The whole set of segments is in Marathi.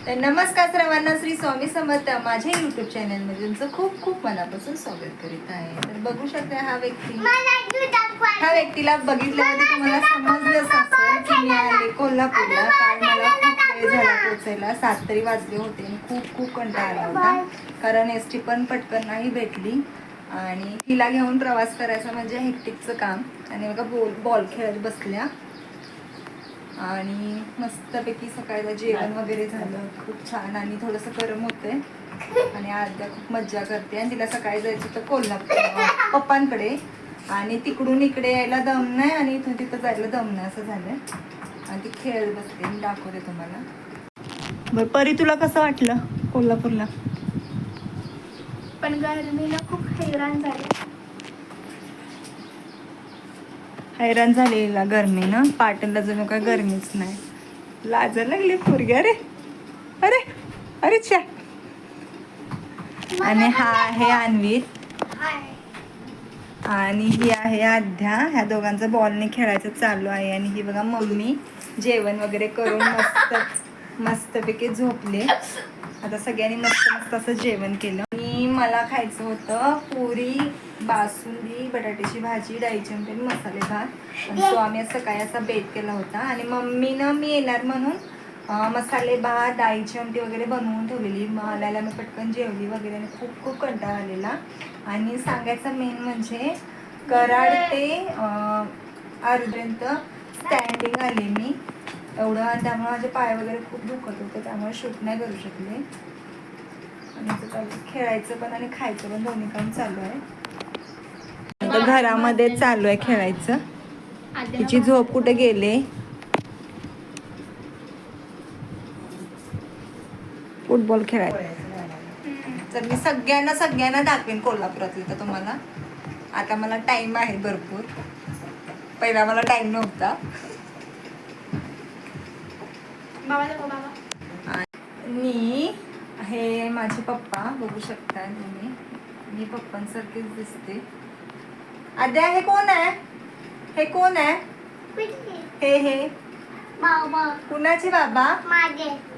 तर नमस्कार सर्वांना, श्री स्वामी समर्थ. माझ्या युट्यूब चॅनलमध्ये तुमचं खूप खूप मनापासून स्वागत करीत आहे. तर बघू शकता हा व्यक्तीला बघितल्यावर तुम्हाला समजलंच असेल की मी आले कोल्हापूरला. काल मला खूप वेळ झाला पोहोचायला, 7 तरी वाजले होते आणि खूप खूप कंटाळा आला होता, कारण एसटी पण पटकन नाही भेटली आणि हिला घेऊन प्रवास करायचा म्हणजे हेक्टिकचं काम. आणि बघा बॉल खेळत बसल्या आणि मस्तपैकी सकाळचं जेवण वगैरे झालं, खूप छान. आणि थोडंसं गरम होतंय आणि आद्या खूप मज्जा करते. आणि तिला सकाळी जायचं होतं कोल्हापूर पप्पांकडे, आणि तिकडून इकडे यायला दम नाही आणि इथून तिथं जायला दम नाही, असं झालं. आणि ती खेळत बसते. मी दाखवते तुम्हाला. बरं परी, तुला कसं वाटलं कोल्हापूरला? पण गरमीला खूप हैराण झाले. हैराण झालेला गरमीनं, पाटणला जणू काय गरमीच नाही. लाजा लागली पोरगी. अरे अरे अरे चा. आणि हा आहे अन्वित आणि ही आहे आद्या. ह्या दोघांचं बॉलने खेळायचं चालू आहे. आणि ही बघा मम्मी जेवण वगैरे करून मस्तपैकी झोपले. आता सगळ्यांनी मस्त मस्त असं जेवण केलं. आणि मला खायचं होतं पुरी, बासुंदी, बटाट्याची भाजी, डाळीची आमटी, मसाले भात. आणि तो आम्ही सकाळी असा बेत केला होता. आणि मम्मीनं मी येणार म्हणून मसाले भात, डाळीची आमटी वगैरे बनवून ठेवलेली. मग आल्याला मी पटकन जेवली वगैरे आणि खूप खूप कंटाळा आलेला. आणि सांगायचं मेन म्हणजे कराड ते अर्ध्यापर्यंत स्टँडिंग आले मी एवढं. त्यामुळे माझे पाय वगैरे खूप दुखत होते, त्यामुळे शूट नाही करू शकले. आणि चालू खेळायचं पण आणि खायचं पण, दोन्ही काम चालू आहे. आता घरामध्ये चालू आहे खेळायचं. तिची झोप कुठे गेले? फुटबॉल खेळायचं. तर मी सगळ्यांना दाखवेन कोल्हापुरातलं तर तुम्हाला. आता मला टाइम आहे भरपूर, पहिला मला टाइम नव्हता. आणि हे माझे पप्पा बघू शकता तुम्ही, मी पप्पांसारखेच दिसते. आद्या हे कोण आहे? हे कोण आहे? हे कुणाचे बाबा?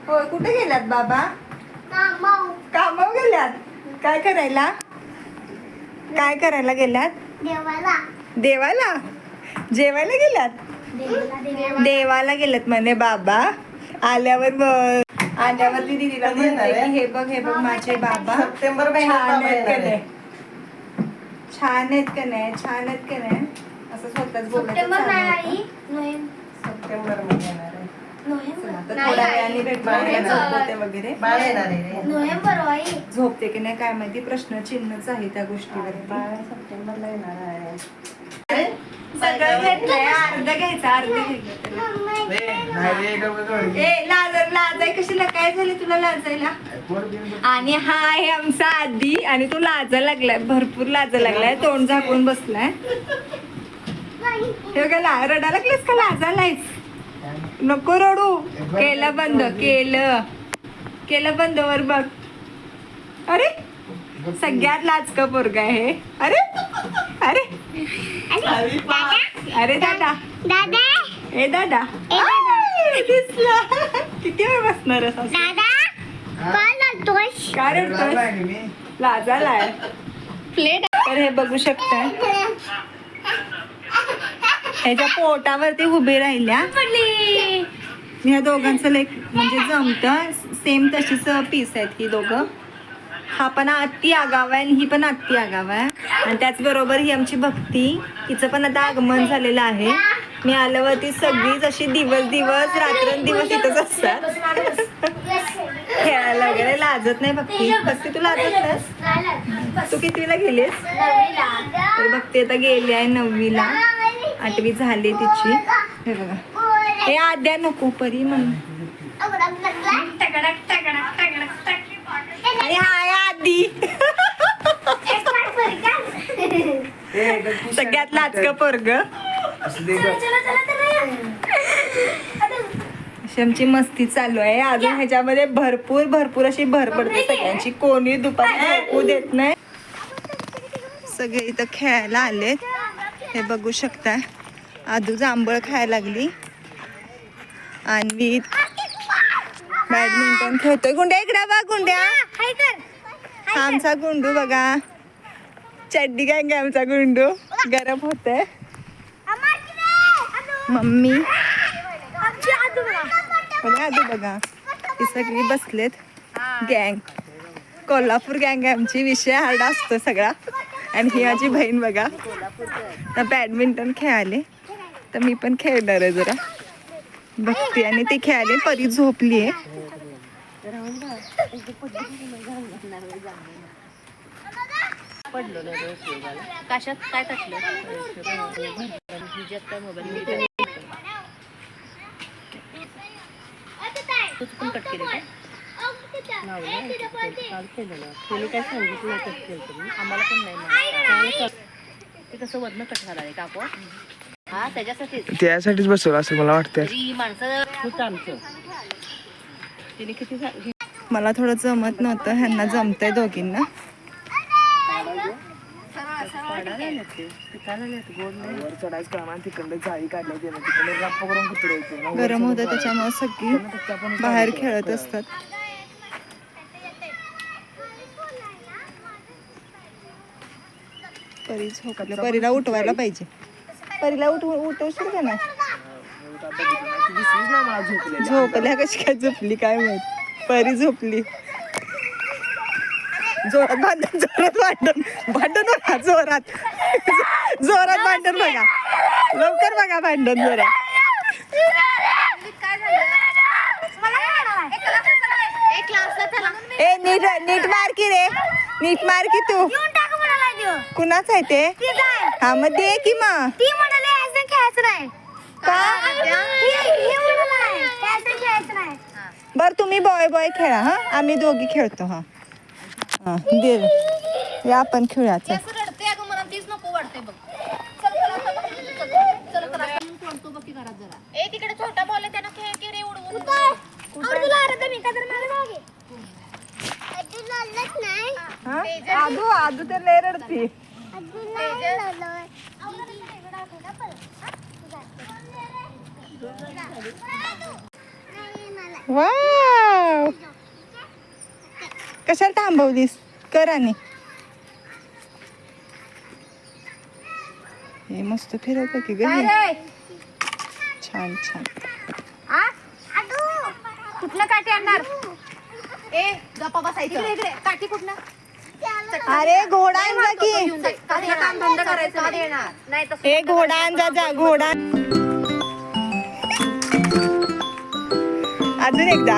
हो, कुठे गेल्यात बाबा? कामावर गेल्यात. काय करायला? काय करायला गेल्यात? देवाला. जेवायला गेल्यात? देवाला गेल्यात म्हणे बाबा. आल्यावरती दीदीला म्हणते की हे बघ माझे बाबा छान आहेत का नाही, छान आहेत का नाही, छान आहेत का नाही, असं स्वतःच बोलायचं. सप्टेंबर मध्ये येणार आहे. थोड्या वेळाने भेटते वगैरे. झोपते की नाही काय माहिती, प्रश्नचिन्हच आहे त्या गोष्टीवरती. सप्टेंबरला येणार आहे. सगळं घेतलंय, अर्ध घ्यायचं. लाजाय कशाला? काय झालं तुला लाजायला? आणि हा आहे आमचा आदी, आणि तो लाजा लागलाय, भरपूर लाजा लागलाय, तोंड झाकून बसलाय. हे बघा, रडा लागलेस का? लाजालायस? नको रडू. केलं बंद, केलं बंद वर बघ. अरे सगळ्यात लाजका पोरगा आहे. अरे अरे अरे दादा, ए दादा, दिसला. किती वेळ बसणार काय रडतोय? लाजालाय. प्लेट. तर हे बघू शकता, ह्याच्या पोटावरती उभी राहिल्या. ह्या दोघांचं लाईक म्हणजे जमतं, सेम तशीच पीस आहेत ही दोघं. हा पण अति आगाव आहे आणि ही पण अति आगाव आहे. आणि त्याचबरोबर ही आमची भक्ती, तिचं पण आता आगमन झालेलं आहे. मी आल्यावरती सगळीच अशी दिवस रात्रंदिवस इथंच असतात. खेळायला वगैरे लाजत नाही भक्ती. भक्ती तू लाजत नाहीस? तू कितवीला गेलीस? तर भक्ती आता गेली आहे 9वीला, 8वी झाली तिची. हे बघा, हे आद्या नको परी म्हणून. आणि हाय आदी, सगळ्यात लाजकं पोरग. आमची मस्ती चालू आहे अजून. ह्याच्यामध्ये भरपूर अशी भर पडते सगळ्यांची. कोणी दुपारी झोपू देत नाही. सगळे इथं खेळायला आलेत. हे बघू शकता, आदू जांभळ खायला लागली. आणि बॅडमिंटन खेळतोय. गुंड्या इकडे बघ गुंड्या. आमचा गुंडू बघा. चड्डी गँग आहे आमचा गुंडू. गरम होते. मम्मी आदू बघा. ही सगळी बसलेत. गँग कोल्हापूर गँग आहे आमची. विषय हार्ड असतो सगळा. आणि ही माझी बहीण बघा. तर बॅडमिंटन खेळाले तर मी पण खेळणार आहे जरा बघते. आणि ते खेळाले. परी झोपली आहे. कशात काय टाकलं काय मोबाईल तूच पण कट केले काय काय सांगितलं कट केलं आम्हाला पण नाही ते कसं वजन कट झालं आहे कापू. हा त्यासाठीच बसवलं असं मला वाटतं. ही माणसं खूप आमचं तिने किती मला थोडं जमत नव्हतं. ह्यांना जमतंय दोघींना. गरम होतं त्याच्यामुळे सगळी बाहेर खेळत असतात. परी झोपली. परीला उठवायला पाहिजे. परीला उठवशील का नाही. झोपल्या कशी काय झोपली काय माहित. परी झोपली. जोरात भांडण बघा. जोरात भांडण बघा. लवकर बघा भांडण जोरात. ए नीट मार की रे. नीट मार की तू. कुणाच आहे ते. हा मग दे की मग. बर तुम्ही बॉय बॉय खेळा. हा आम्ही दोघी खेळतो. हा हा दे. या आपण खेळूया. तिकडे छोटा बॉल आहे त्यानं खेळ की रे उडवून आदू तर लय रडती. वाव कशाला थांबवलीस. कर आणि हे मस्त फिरवत की ग. छान छान. कुठलं काठी आणणार. ए गप्पा बसायचं. काठी कुठलं. अरे घोडा आण जा की. काम धंदा करायचं नाही तर ए घोडा आण जा. घोडा अजून एकदा.